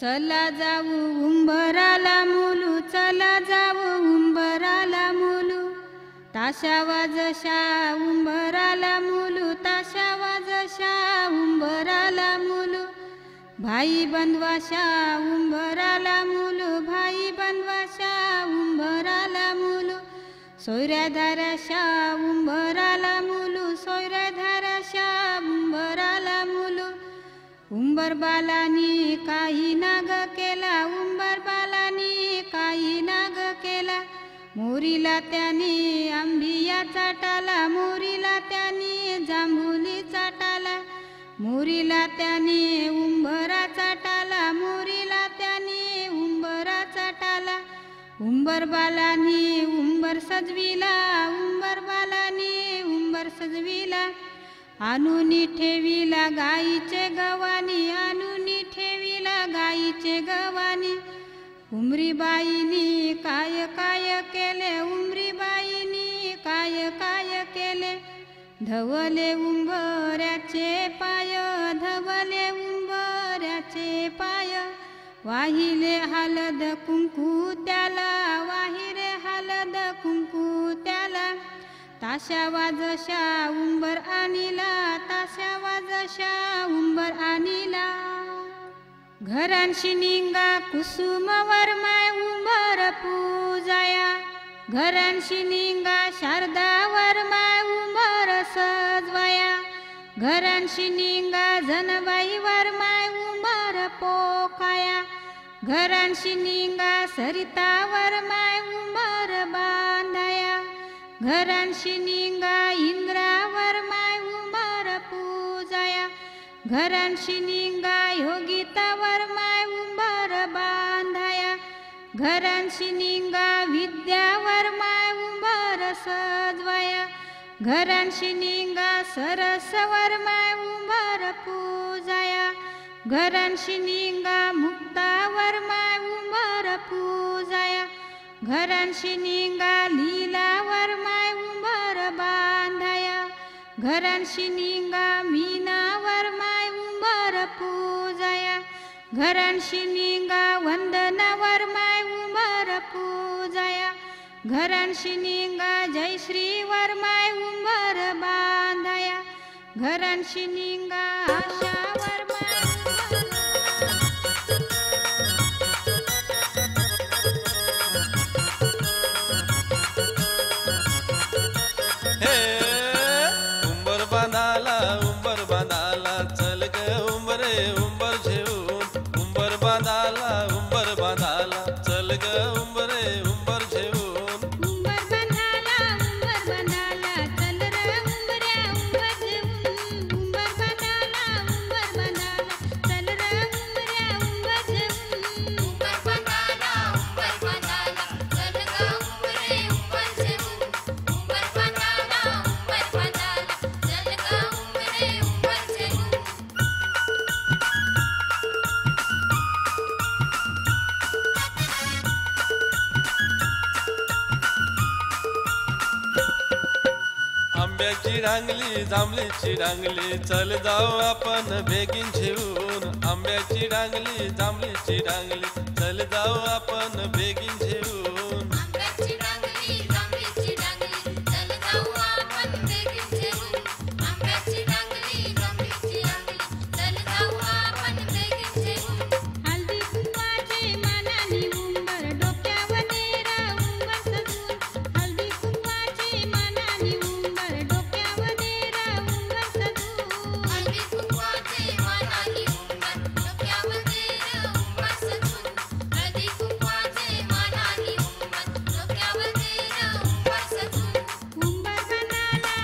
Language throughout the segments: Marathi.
चला जाऊ उंबराला मुलू, चला जाऊ उंबराला मुलू, ताशा वाजशा उंबराला मुलू, ताशा वाजशा उंबराला मुलू, भाई बंधवाशा उंबराला मुलू, भाई बंधवाशा उंबराला मुलू, सोयऱ्या धाराशा उंबराला मुलू, सोयऱ्या धाराशा उंबराला मुलू, उंबर बालानी काही नाग केला, उंबर बालानी काही नाग केला, मोरीला त्याने आंबिया चाटाला, मोरीला त्याने जांभुली चाटाला, मोरीला त्याने उंबरा चाटाला, मोरीला त्याने उंबरा चाटाला, उंबर बालानी उंबर सजविला, उंबर बालानी उंबर सजविला, आणूनी ठेविला गाईचे गवानी, आणूनी ठेविला गाईचे गवानी, उमरीबाईनी काय काय केले, उमरीबाईनी काय काय केले, धवले उंबऱ्याचे पाय, धवले उंबऱ्याचे पाय, वाहिले हलद कुंकू त्याला, वाहिले हलद कुंकू त्याला, ताशा वाजशा उंबर आणिला, ताशा वाजशा उंबर आणिला, घरांशी निंगा कुसुमवर माय उंबर पूजाया, घरांशी निंगा शारदावर माय उंबर सजवाया, घरांशी निंगा जनबाईवर माय उंबर पोकाया, घरांशी निंगा सरितावर माय उंबर बांधाया, घरांशी निंगा इंद्रावर माय उंबर पूजाया, घरांशी निंगा योगितावर माय उंबर बांधाया, घरांशी निंगा विद्यावर माय उंबर सजवाया, घरांशी निंगा सरसवर माय उंबर पूजाया, घरांशी निंगा मुक्तावर माय उंबर पूजाया, घरांशी निंगा लीलावर माय उंबर बांधाया, घरांशी निंगा मीनावर माय उंबर पूजाया, घरांशी निंगा वंदनावर माय उंबर पूजाया, घरांशी निंगा जयश्रीवर माय उंबर बांधाया, घरांशी निंगा आशावर माय आंब्याची रांगली जांभळीची रांगली, चल जाऊ आपण बेगीन घेऊन, आंब्याची रांगली जांभळीची रांगली, चल जाऊ आपण बेगीन घेऊन, आंब्याची रांगली जांभळीची रांगली, चल जाऊ आपण बेगीन घेऊन, आंब्याची रांगली जांभळीची रांगली, चल जाऊ आपण बेगीन घेऊन, हल्दी कुंकवाचे मानानी उंबर, डोक्यावर नेरा उंबर सजून, हल्दी कुंकवाचे मानानी उंबर, डोक्यावर नेरा उंबर सजून, हळदी कुंकवाचे मानानी उंबर, डोक्यावर नेर उंबर सजून, हळदी कुंकवाचे मानानी उंबर, डोक्यावर नेर उंबर सजून, उंबर बनाला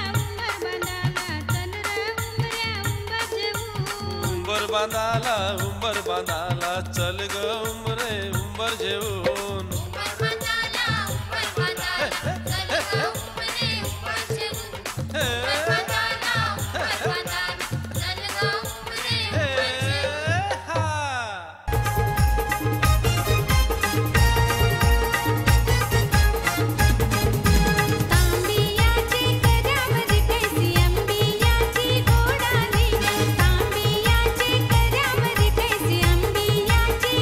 चल रे उंबऱ्या उंबर जेवून, उंबर बांधाला चल ग उंबरे उंबर जेवून, उंबर बांधाला चल ग उंबरे उंबर जेवून, उंबर बांधाला चल ग उंबरे उंबर जेवून. तांबियाचे कऱ्यावर कैसी अंबियाची गोडाली, तांबियाचे कऱ्यावर कैसी अंबियाची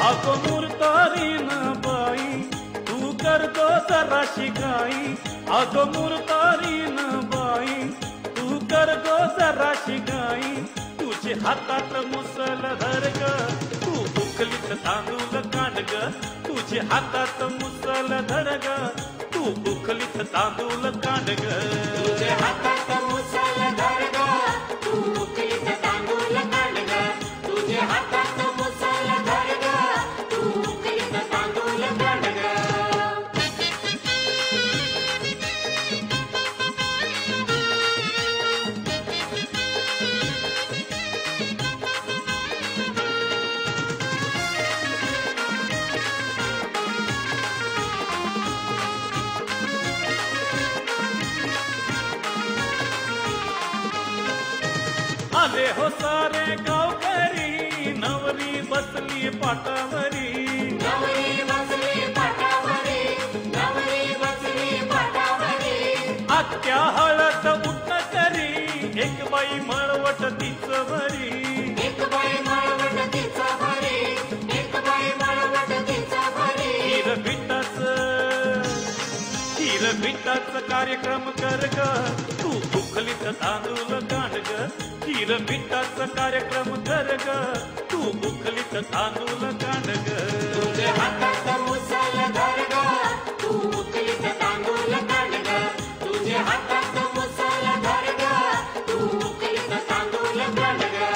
अगो मुरतारीन बाई तू कर गो जरा शिकाई. अगो मुरतारीन बाई तू कर गो जरा शिकाई. तुझे हातात मुसल धर ग तू उकलीत तांदूळ काढ ग. तुझे हातात मुसल धर ग तू उकलीत तांदूळ काढ ग. तुझे हातात मुसल धर ग तू उकलीत तांदूळ काढ ग. तुझे हातात मुसल धर ग तू उकलीत तांदूळ काढ ग. आले हो सारे गावकरी नवरी बसली पाटावरी. नवरी बसली पाटावरी. नवरी बसली पाटावरी. आत्या हळद उठ करी एक बाई मळवट तीच भरी. एक बाई मळवट तिचा भरी. एक बाई मळवट तिचा भरी. खीर बिटाच कार्यक्रम कर ग तू उखलीत तांदूळ काढ ग. खीर बिटाच कार्यक्रम कर ग तू उखलीत तांदूळ काढ ग. तुझे हातात मुसल धर ग तू उकलीत तांदूळ काढ ग. तुझे हातात मुसल धर ग तू उकलीत तांदूळ काढ ग.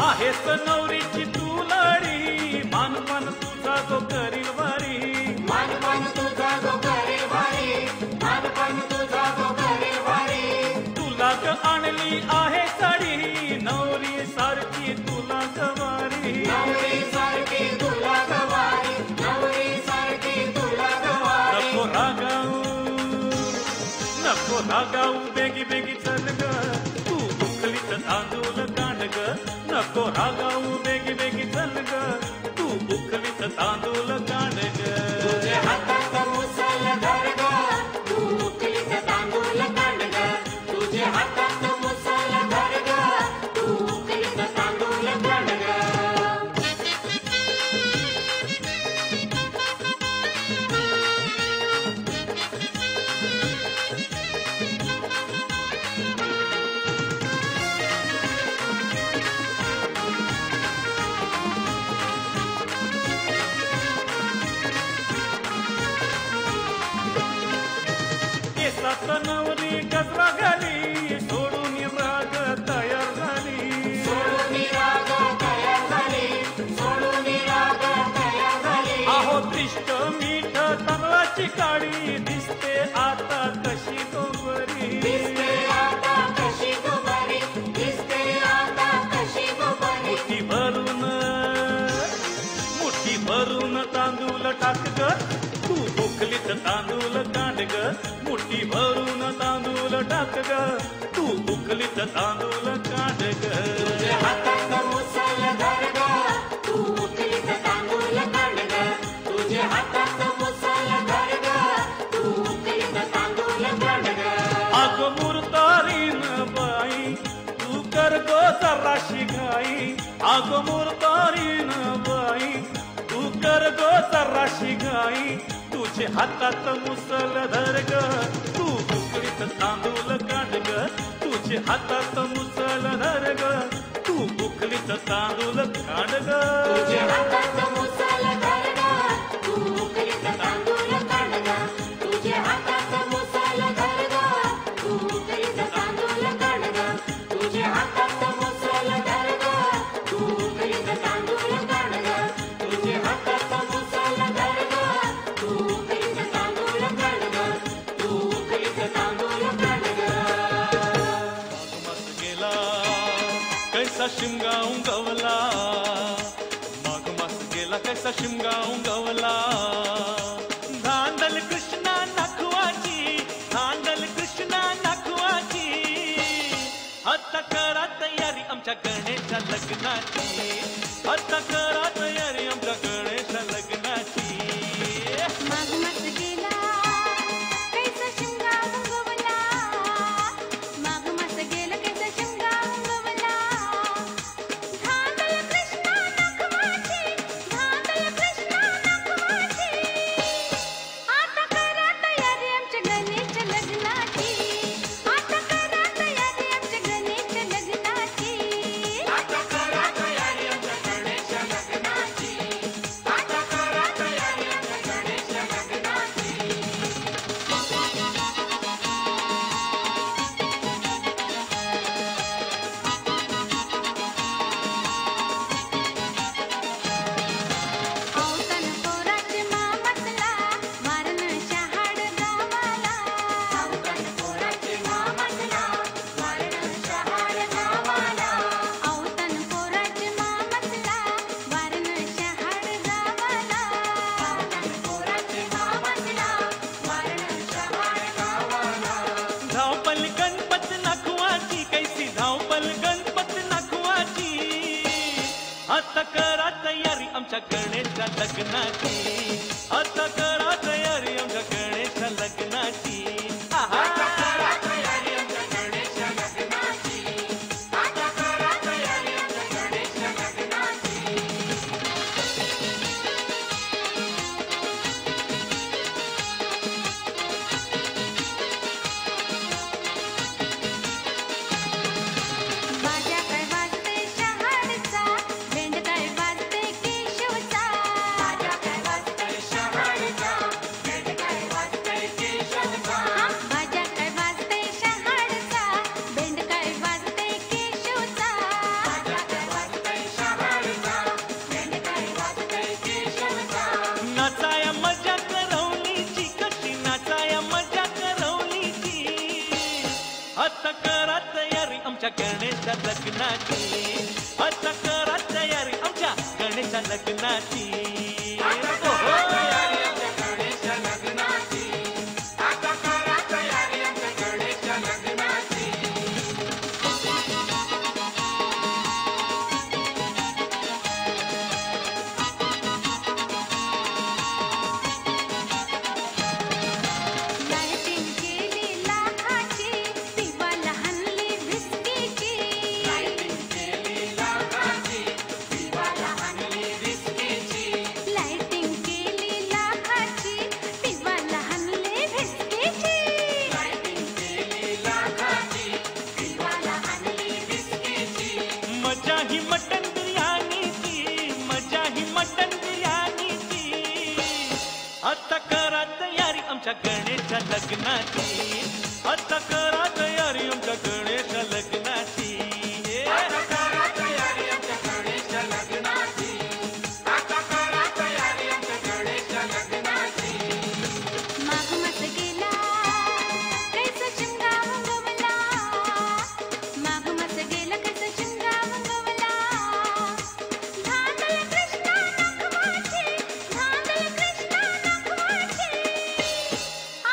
आहेस नवरीची तू लाडी मानपण तुझा जो करील वारी. मानपण तुझा जो करेल भारी. मानपण तुझा जो करेल भारी. तुला ग आणली आहे साडी नवरी सारखी तुला गवारी. नवरी सारखी तुला गवारी. नवरी सारखी तुला गवारी. नको रागाऊ बेगी बेगी चल ग तू उकलीत तांदूळ काढ ग. नको रागाऊ बेगी बेगी चल ग तू उकलीत तांदूळ काढ ग. तुझे हातात मुसल धर ग तू उकलीत तांदूळ काढ ग. तुझे हातात मुसल धर ग तू उकलीत तांदूळ काढ ग. केसात नवरी गजरा घाली सोडून राग तयार झाली. सोडून राग तयार झाली. सोडून राग तयार झाली. आहो दृष्ट मीठ तांदळाची काळी दिसते आता कशी गोबरी. दिसते आता कशी गोबरी. दिसते आता कशी गोबरी. मुठी भरून तांदूळ टाक ग तू उकलीत तांदूळ काढ ग. मुठी भरून तांदूळ टाक ग तू उकलीत तांदूळ काढ ग. तुझे हातात मुसल धर ग तू उकलीत तांदूळ काढ ग. तुझे हातात मुसल धर ग तू उकलीत तांदूळ काढ ग. अग मुरतारीन बाई तू कर गो जरा शिकाई. अग मुरतारीन बाई तू कर गो जरा शिकाई. तुझे हातात मुसल धर ग तू उकलीत तांदूळ काढ ग. तुझे हातात मुसल धर ग तू उकलीत तांदूळ काढ ग. तुझे हातात मुसल धर ग तू उकलीत तांदूळ काढ ग. तुझे हातात मुसल धर ग तू उकलीत तांदूळ काढ ग. तुझे हातात मुसल धर ग तू उकलीत तांदूळ काढ ग. तुझे हातात मुसल धर ग तू उकलीत तांदूळ काढ ग. तू उकलीत तांदूळ काढ ग. मस्त गेला कैसा शिमगाऊं गवला कैसा शिमगा उगवला धांदल कृष्णा नखवाची धांदल कृष्णा नखवाची आता करा तयारी आमच्या गणेशा लग्नाची आता करा तयारी आमच्या गणेशा लग्नाची माघ मास गेला कैसा शिमगा उगवला माघ मास गेला कैसा शिमगा उगवला धांदल कृष्णा नखवाची आता करा तयारी आमच्या गणेश लग्नाची आता करा तयारी आमच्या गणेश लग्नाची आता करा तयारी आमच्या गणेश लग्नाची आता करा तयारी आमच्या गणेश लग्नाची औतण पोराचे मामसला वारण शहाड गावाला औतण पोराचे मामसला वारण शहाड गावाला औतण पोराचे मामसला वारण शहाड गावाला औतण पोराचे मामसला वारण शहाड गावाला धावपल गणपत नखवाची कैसी धावपल गणपत नखवाची आता करा तयारी आमच्या गणेशा लग्नाची आता करा तयारी आमच्या गणेशा लग्नाची आहा. आता करा तयारी आमच्या गणेश लग्नाची आता करा तयारी आमच्या गणेश लग्नाची बाजा काय वाजते शहाडचा भेंड काय वाजते केशवचा बाजा काय वाजते शहाडचा भेंड काय वाजते केशवचा बाजा काय वाजते शहाडचा भेंड काय वाजते केशवचा बाजा काय वाजते शहाडचा भेंड काय वाजते केशवचा नाचाया मजा करवलीची कशी नाचाया मजा करवलीची आता करा तयारी आमच्या गणेशा लग्नाची आता करा तयारी आमच्या गणेशा लग्नाची आता करा तयारी आमच्या गणेश लग्नाची आता करा तयारी आमच्या गणेश लग्नाची लाईटिंग केली लाखाची पिवाला हल्ली विस्कीची लाईटिंग केली लाखाची दिवाला आणली विस्कीची लाईटिंग केली लाखाची पिवाला हल्ली विस्कीची लाईटिंग केली लाखाची दिवाला आणली विस्कीची मजा ही मटन बिर्याणीची मजा ही मटन बिर्याणीची आता करा तयारी आमच्या गणेशा लग्नाची आता करा तयारी आमच्या गणेशा लग्नाची आता करा तयारी आमच्या गणेश लग्नाची आता करा तयारी आमच्या गणेश लग्नाची माघ मास गेला कैसा शिमगा उगवला माघ मास गेला कैसा शिमगा उगवला धांदल कृष्णा नखवाची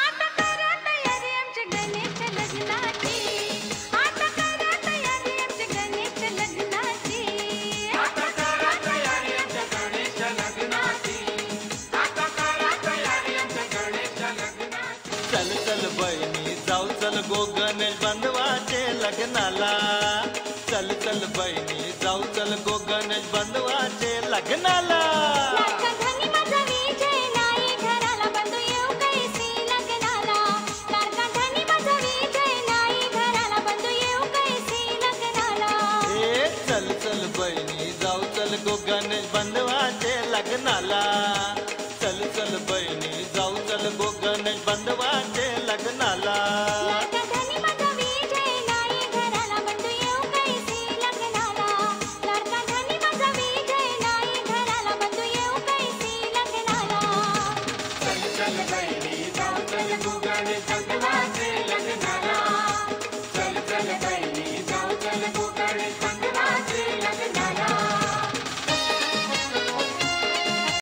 आता करा तयारी आमच्या गणेश लग्नाची आता करा तयारी आमच्या गणेश लग्नाची आता करा तयारी आमच्या गणेश लग्नाची आता करा तयारी आमच्या गणेश लग्नाची चल चल बहिणी जाऊ चल गो गणेश बंधवाचे लग्नाला चल चल बहिणी जाऊ चल गो गणेश बंधवाचे लग्नाला लाडका धनी माझा विजय नाही घराला बंधू येऊ कैसी लग्नाला लाडका धनी माझा विजय नाही घराला बंधू येऊ कैसी लग्नाला ए चल चल बहिणी जाऊ चल गो गणेश बंधवाचे लग्नाला चल चल बहिणी जाऊ चल गो गणेश बंधवा